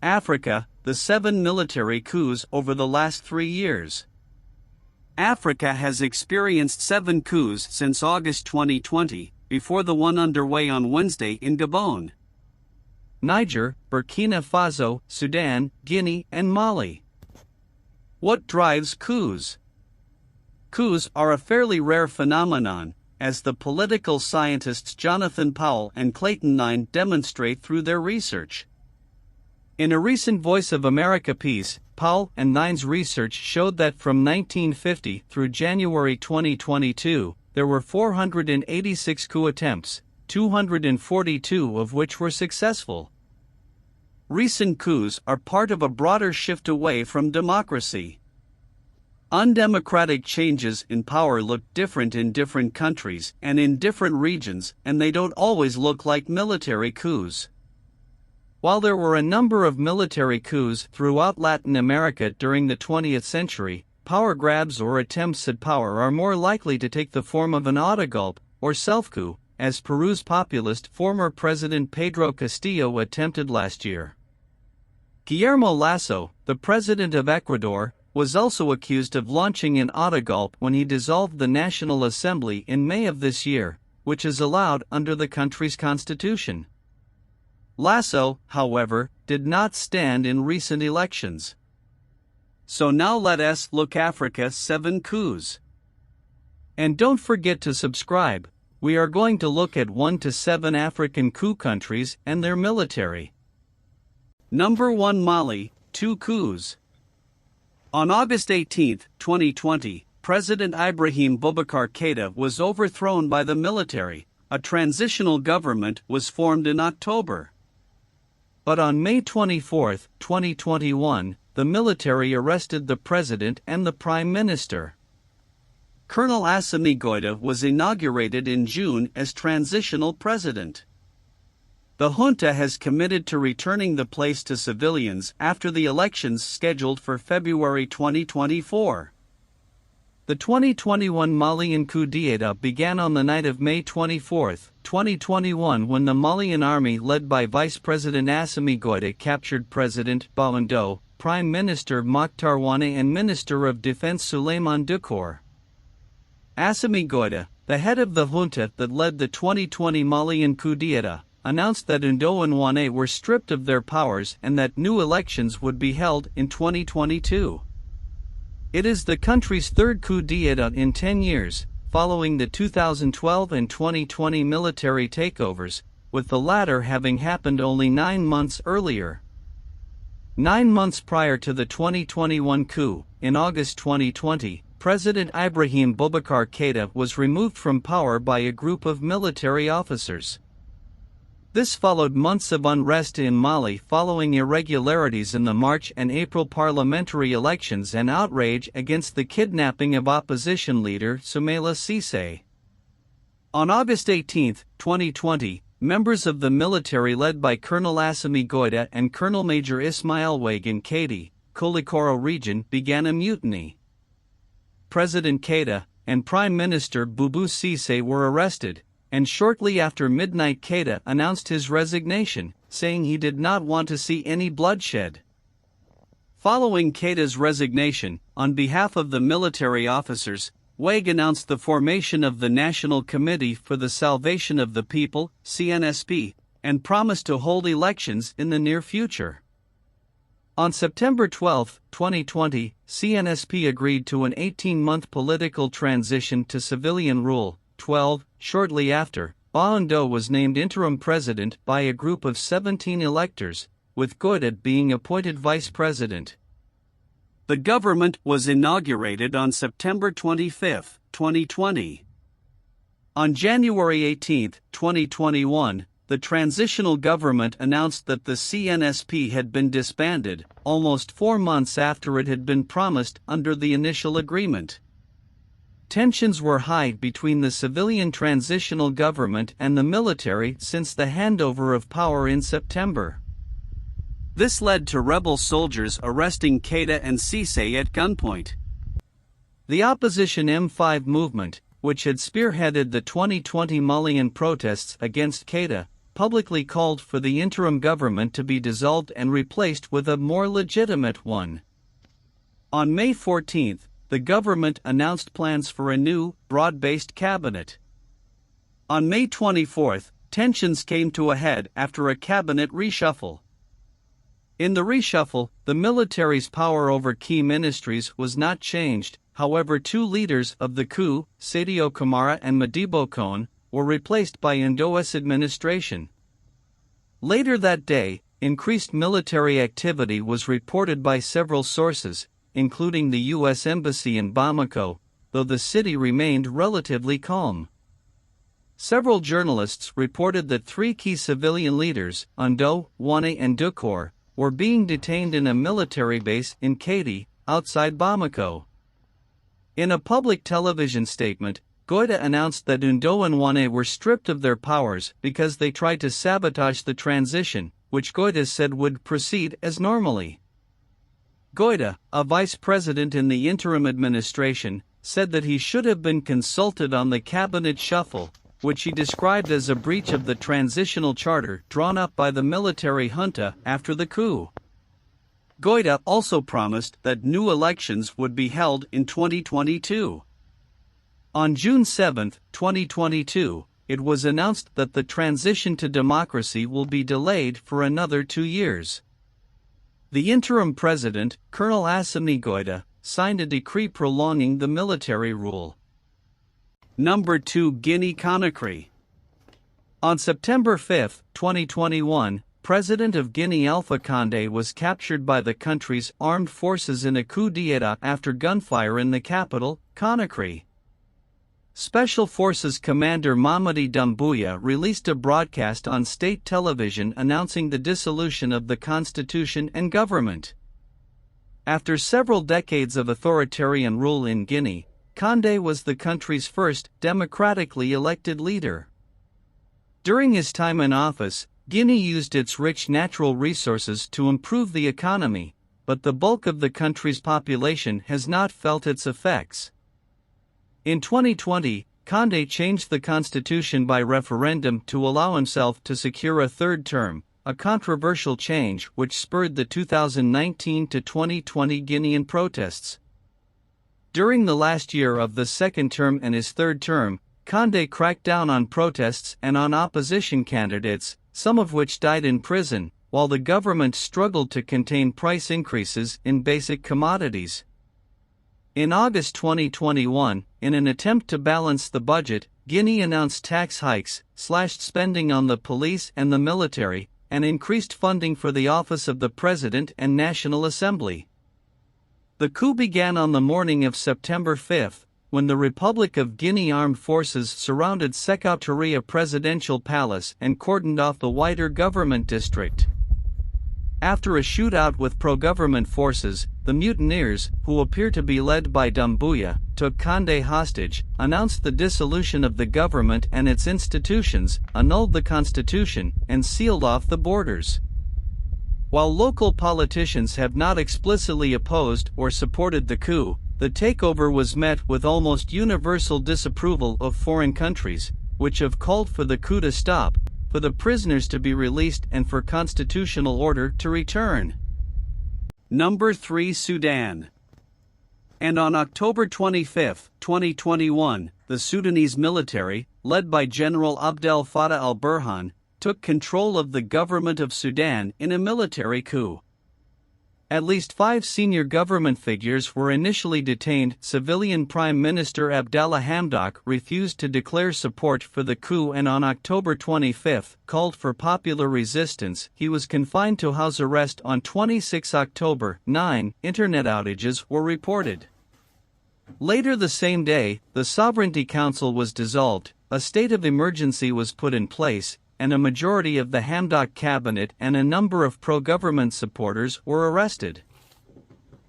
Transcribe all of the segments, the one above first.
Africa, the 7 military coups over the last 3 years. Africa has experienced 7 coups since August 2020, before the one underway on Wednesday in Gabon, Niger, Burkina Faso, Sudan, Guinea, and Mali. What drives coups? Coups are a fairly rare phenomenon, as the political scientists Jonathan Powell and Clayton Nine demonstrate through their research. In a recent Voice of America piece, Powell and Nine's research showed that from 1950 through January 2022, there were 486 coup attempts, 242 of which were successful. Recent coups are part of a broader shift away from democracy. Undemocratic changes in power look different in different countries and in different regions, and they don't always look like military coups. While there were a number of military coups throughout Latin America during the 20th century, power grabs or attempts at power are more likely to take the form of an autogolpe or self-coup, as Peru's populist former President Pedro Castillo attempted last year. Guillermo Lasso, the president of Ecuador, was also accused of launching an autogolpe when he dissolved the National Assembly in May of this year, which is allowed under the country's constitution. Lasso, however, did not stand in recent elections. So now let us look Africa's 7 coups. And don't forget to subscribe. We are going to look at 1 to 7 African coup countries and their military. Number 1, Mali, 2 coups. On August 18, 2020, President Ibrahim Boubacar Keïta was overthrown by the military. A transitional government was formed in October. But on May 24, 2021, the military arrested the president and the prime minister. Colonel Assimi Goïta was inaugurated in June as transitional president. The junta has committed to returning the place to civilians after the elections scheduled for February 2024. The 2021 Malian coup d'état began on the night of May 24, 2021, when the Malian army led by Vice President Assimi Goïta captured President Bawando, Prime Minister Mokhtar Wane and Minister of Defense Souleymane Doucoure. Assimi Goïta, the head of the junta that led the 2020 Malian coup d'état, announced that Ndo and Wane were stripped of their powers and that new elections would be held in 2022. It is the country's third coup d'état in 10 years, following the 2012 and 2020 military takeovers, with the latter having happened only 9 months earlier. 9 months prior to the 2021 coup, in August 2020, President Ibrahim Boubacar Keïta was removed from power by a group of military officers. This followed months of unrest in Mali following irregularities in the March and April parliamentary elections and outrage against the kidnapping of opposition leader Soumaïla Cissé. On August 18, 2020, members of the military led by Colonel Assimi Goïta and Colonel Major Ismail Wade in Kati, Koulikoro region began a mutiny. President Keïta and Prime Minister Boubou Cissé were arrested, and shortly after midnight Keïta announced his resignation, saying he did not want to see any bloodshed. Following Keïta's resignation, on behalf of the military officers, Wade announced the formation of the National Committee for the Salvation of the People, CNSP, and promised to hold elections in the near future. On September 12, 2020, CNSP agreed to an 18-month political transition to civilian rule. Shortly after, Bawando was named interim president by a group of 17 electors, with Goïta being appointed vice president. The government was inaugurated on September 25, 2020. On January 18, 2021, the transitional government announced that the CNSP had been disbanded, almost 4 months after it had been promised under the initial agreement. Tensions were high between the civilian transitional government and the military since the handover of power in September. This led to rebel soldiers arresting Keïta and Cissé at gunpoint. The opposition M5 movement, which had spearheaded the 2020 Malian protests against Keïta, publicly called for the interim government to be dissolved and replaced with a more legitimate one. On May 14, the government announced plans for a new, broad-based cabinet. On May 24, tensions came to a head after a cabinet reshuffle. In the reshuffle, the military's power over key ministries was not changed. However, two leaders of the coup, Sadio Kamara and Modibo Kone, were replaced by Ndo's administration. Later that day, increased military activity was reported by several sources, including the U.S. Embassy in Bamako, though the city remained relatively calm. Several journalists reported that three key civilian leaders, Ndo, Wane and Dukor, were being detained in a military base in Katy, outside Bamako. In a public television statement, Goïta announced that Ndo and Wane were stripped of their powers because they tried to sabotage the transition, which Goïta said would proceed as normally. Goïta, a vice president in the interim administration, said that he should have been consulted on the cabinet shuffle, which he described as a breach of the transitional charter drawn up by the military junta after the coup. Goïta also promised that new elections would be held in 2022. On June 7, 2022, it was announced that the transition to democracy will be delayed for another 2 years. The interim president, Colonel Assimi Goïta, signed a decree prolonging the military rule. Number 2, Guinea-Conakry. On September 5, 2021, President of Guinea Alpha Condé was captured by the country's armed forces in a coup d'état after gunfire in the capital, Conakry. Special Forces Commander Mamadi Doumbouya released a broadcast on state television announcing the dissolution of the constitution and government. After several decades of authoritarian rule in Guinea, Condé was the country's first democratically elected leader. During his time in office, Guinea used its rich natural resources to improve the economy, but the bulk of the country's population has not felt its effects. In 2020, Condé changed the constitution by referendum to allow himself to secure a third term, a controversial change which spurred the 2019 to 2020 Guinean protests. During the last year of the second term and his third term, Condé cracked down on protests and on opposition candidates, some of which died in prison, while the government struggled to contain price increases in basic commodities. In August 2021, in an attempt to balance the budget, Guinea announced tax hikes, slashed spending on the police and the military, and increased funding for the office of the President and National Assembly. The coup began on the morning of September 5, when the Republic of Guinea armed forces surrounded Sékou Touré presidential palace and cordoned off the wider government district. After a shootout with pro-government forces, the mutineers, who appear to be led by Doumbouya, took Condé hostage, announced the dissolution of the government and its institutions, annulled the constitution, and sealed off the borders. While local politicians have not explicitly opposed or supported the coup, the takeover was met with almost universal disapproval of foreign countries, which have called for the coup to stop, for the prisoners to be released and for constitutional order to return. Number 3, Sudan. And on October 25, 2021, the Sudanese military, led by General Abdel Fattah al-Burhan, took control of the government of Sudan in a military coup. At least 5 senior government figures were initially detained. Civilian Prime Minister Abdallah Hamdok refused to declare support for the coup and on October 25 called for popular resistance. He was confined to house arrest on 26 October. 9 internet outages were reported. Later the same day, the Sovereignty Council was dissolved, a state of emergency was put in place, and a majority of the Hamdok cabinet and a number of pro-government supporters were arrested.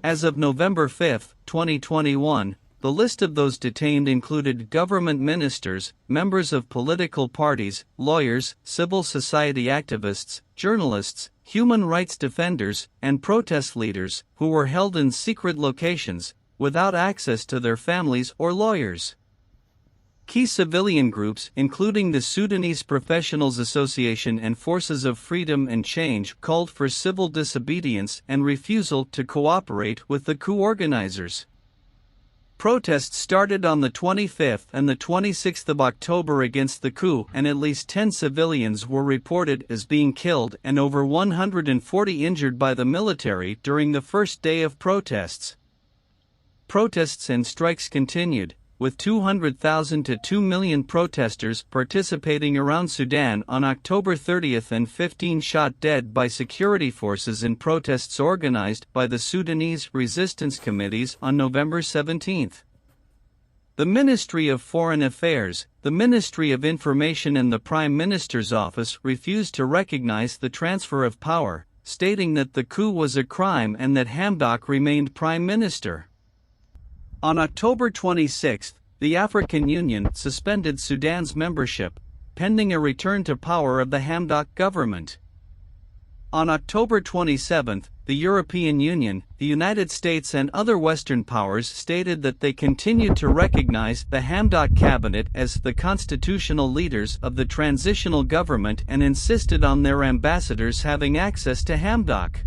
As of November 5, 2021, the list of those detained included government ministers, members of political parties, lawyers, civil society activists, journalists, human rights defenders, and protest leaders, who were held in secret locations, without access to their families or lawyers. Key civilian groups, including the Sudanese Professionals Association and Forces of Freedom and Change, called for civil disobedience and refusal to cooperate with the coup organizers. Protests started on the 25th and the 26th of October against the coup, and at least 10 civilians were reported as being killed and over 140 injured by the military during the first day of protests. Protests and strikes continued, with 200,000 to 2 million protesters participating around Sudan on October 30th and 15 shot dead by security forces in protests organized by the Sudanese resistance committees on November 17th. The Ministry of Foreign Affairs, the Ministry of Information and the Prime Minister's office refused to recognize the transfer of power, stating that the coup was a crime and that Hamdok remained Prime Minister. On October 26, the African Union suspended Sudan's membership, pending a return to power of the Hamdok government. On October 27, the European Union, the United States and other Western powers stated that they continued to recognize the Hamdok cabinet as the constitutional leaders of the transitional government and insisted on their ambassadors having access to Hamdok.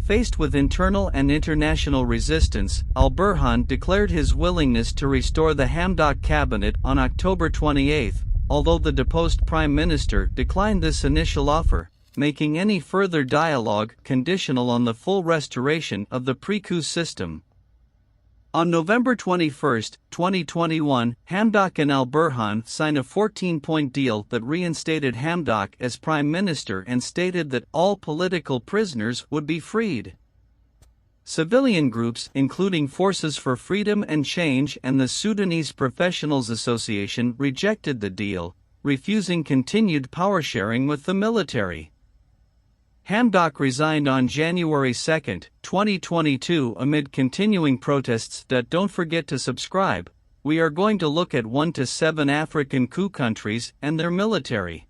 Faced with internal and international resistance, al-Burhan declared his willingness to restore the Hamdok cabinet on October 28, although the deposed prime minister declined this initial offer, making any further dialogue conditional on the full restoration of the pre-coup system. On November 21, 2021, Hamdok and al-Burhan signed a 14-point deal that reinstated Hamdok as prime minister and stated that all political prisoners would be freed. Civilian groups, including Forces for Freedom and Change and the Sudanese Professionals Association, rejected the deal, refusing continued power sharing with the military. Hamdok resigned on January 2, 2022 amid continuing protests. Don't forget to subscribe. We are going to look at 1 to 7 African coup countries and their military.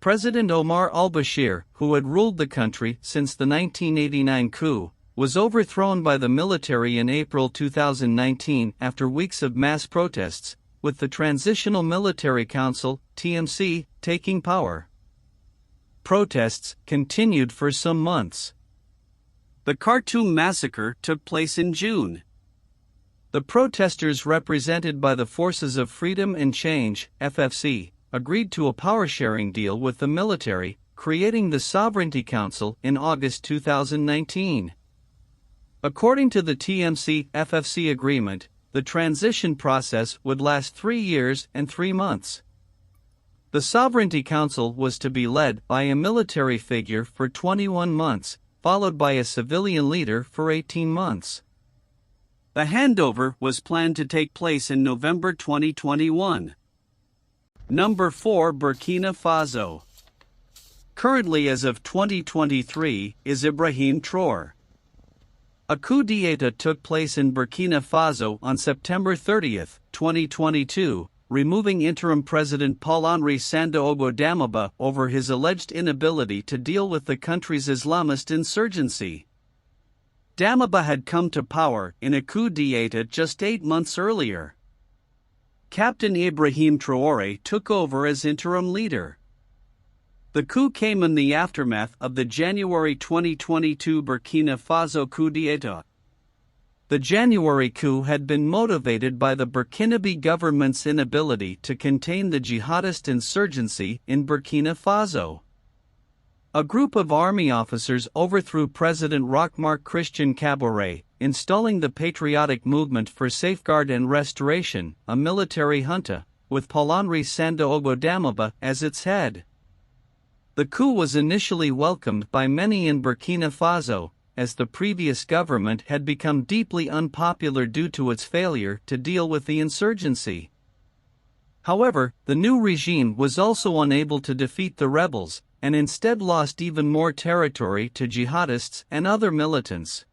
President Omar al-Bashir, who had ruled the country since the 1989 coup, was overthrown by the military in April 2019 after weeks of mass protests, with the Transitional Military Council, TMC, taking power. Protests continued for some months. The Khartoum massacre took place in June. The protesters, represented by the Forces of Freedom and Change, FFC, agreed to a power-sharing deal with the military, creating the Sovereignty Council in August 2019. According to the TMC-FFC agreement, the transition process would last 3 years and 3 months. The Sovereignty Council was to be led by a military figure for 21 months, followed by a civilian leader for 18 months. The handover was planned to take place in November 2021. Number 4, Burkina Faso. Currently, as of 2023, is Ibrahim Traoré. A coup d'état took place in Burkina Faso on September 30, 2022, removing interim President Paul-Henri Sandaogo Damiba over his alleged inability to deal with the country's Islamist insurgency. Damiba had come to power in a coup d'état just 8 months earlier. Captain Ibrahim Traoré took over as interim leader. The coup came in the aftermath of the January 2022 Burkina Faso coup d'état. The January coup had been motivated by the Burkinabe government's inability to contain the jihadist insurgency in Burkina Faso. A group of army officers overthrew President Roch-Marc Christian Kabore, installing the Patriotic Movement for Safeguard and Restoration, a military junta, with Paul-Henri Sandaogo Damiba as its head. The coup was initially welcomed by many in Burkina Faso, as the previous government had become deeply unpopular due to its failure to deal with the insurgency. However, the new regime was also unable to defeat the rebels, and instead lost even more territory to jihadists and other militants.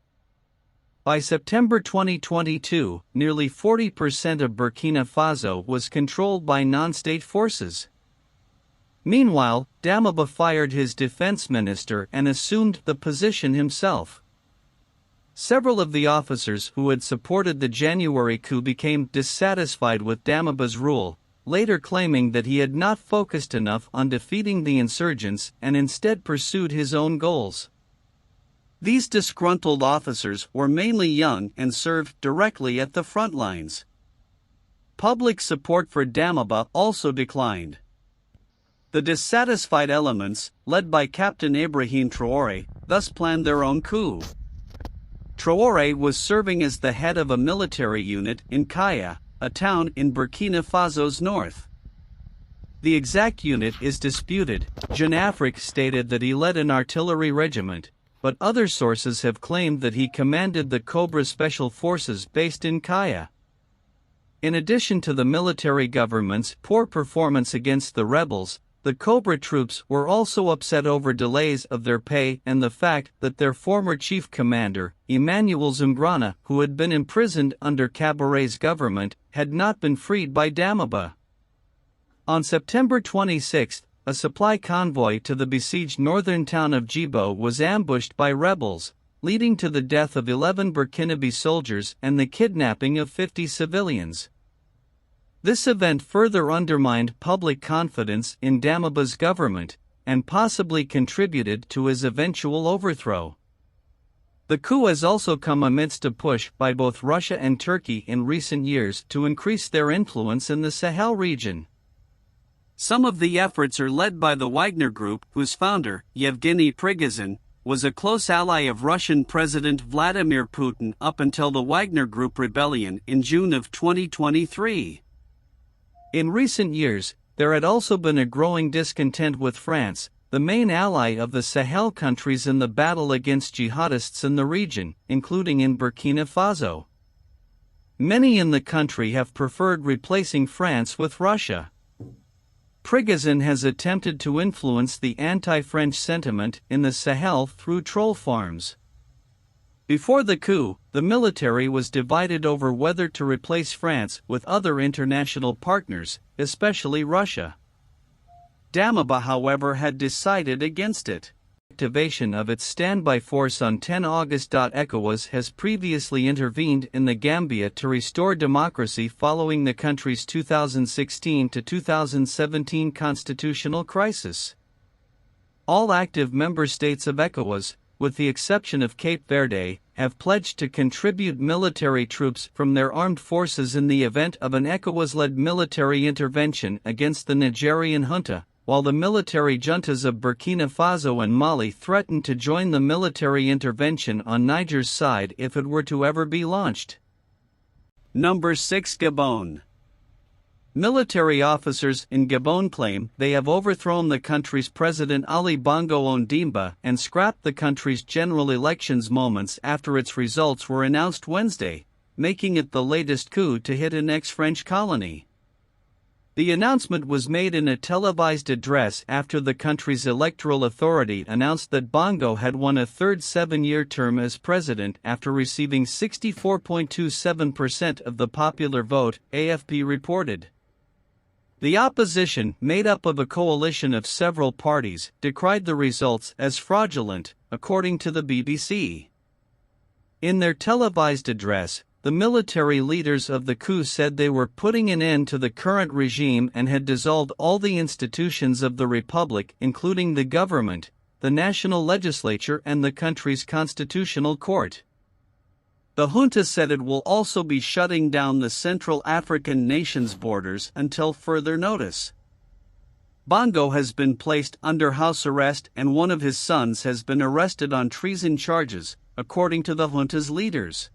By September 2022, nearly 40% of Burkina Faso was controlled by non-state forces. Meanwhile, Damiba fired his defense minister and assumed the position himself. Several of the officers who had supported the January coup became dissatisfied with Damiba's rule, later claiming that he had not focused enough on defeating the insurgents and instead pursued his own goals. These disgruntled officers were mainly young and served directly at the front lines. Public support for Damiba also declined. The dissatisfied elements, led by Captain Ibrahim Traoré, thus planned their own coup. Traoré was serving as the head of a military unit in Kaya, a town in Burkina Faso's north. The exact unit is disputed. Jeune-Afrique stated that he led an artillery regiment, but other sources have claimed that he commanded the Cobra Special Forces based in Kaya. In addition to the military government's poor performance against the rebels, the Cobra troops were also upset over delays of their pay and the fact that their former chief commander, Emmanuel Zumbrana, who had been imprisoned under Kaboré's government, had not been freed by Damiba. On September 26, a supply convoy to the besieged northern town of Djibo was ambushed by rebels, leading to the death of 11 Burkinabe soldiers and the kidnapping of 50 civilians. This event further undermined public confidence in Damiba's government, and possibly contributed to his eventual overthrow. The coup has also come amidst a push by both Russia and Turkey in recent years to increase their influence in the Sahel region. Some of the efforts are led by the Wagner Group, whose founder, Yevgeny Prigozhin, was a close ally of Russian President Vladimir Putin up until the Wagner Group rebellion in June of 2023. In recent years, there had also been a growing discontent with France, the main ally of the Sahel countries in the battle against jihadists in the region, including in Burkina Faso. Many in the country have preferred replacing France with Russia. Prigozhin has attempted to influence the anti-French sentiment in the Sahel through troll farms. Before the coup, the military was divided over whether to replace France with other international partners, especially Russia. Damiba, however, had decided against it. Activation of its standby force on 10 August. ECOWAS has previously intervened in the Gambia to restore democracy following the country's 2016 to 2017 constitutional crisis. All active member states of ECOWAS, with the exception of Cape Verde, have pledged to contribute military troops from their armed forces in the event of an ECOWAS-led military intervention against the Nigerian junta, while the military juntas of Burkina Faso and Mali threaten to join the military intervention on Niger's side if it were to ever be launched. Number 6. Gabon. Military officers in Gabon claim they have overthrown the country's President Ali Bongo Ondimba and scrapped the country's general elections moments after its results were announced Wednesday, making it the latest coup to hit an ex-French colony. The announcement was made in a televised address after the country's electoral authority announced that Bongo had won a third 7-year term as president after receiving 64.27% of the popular vote, AFP reported. The opposition, made up of a coalition of several parties, decried the results as fraudulent, according to the BBC. In their televised address, the military leaders of the coup said they were putting an end to the current regime and had dissolved all the institutions of the republic, including the government, the national legislature, and the country's constitutional court. The junta said it will also be shutting down the Central African nations' borders until further notice. Bongo has been placed under house arrest and one of his sons has been arrested on treason charges, according to the junta's leaders.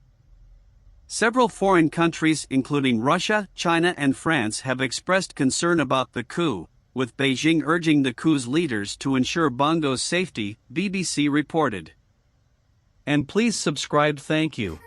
Several foreign countries, including Russia, China, and France, have expressed concern about the coup, with Beijing urging the coup's leaders to ensure Bongo's safety, BBC reported. And please subscribe. Thank you.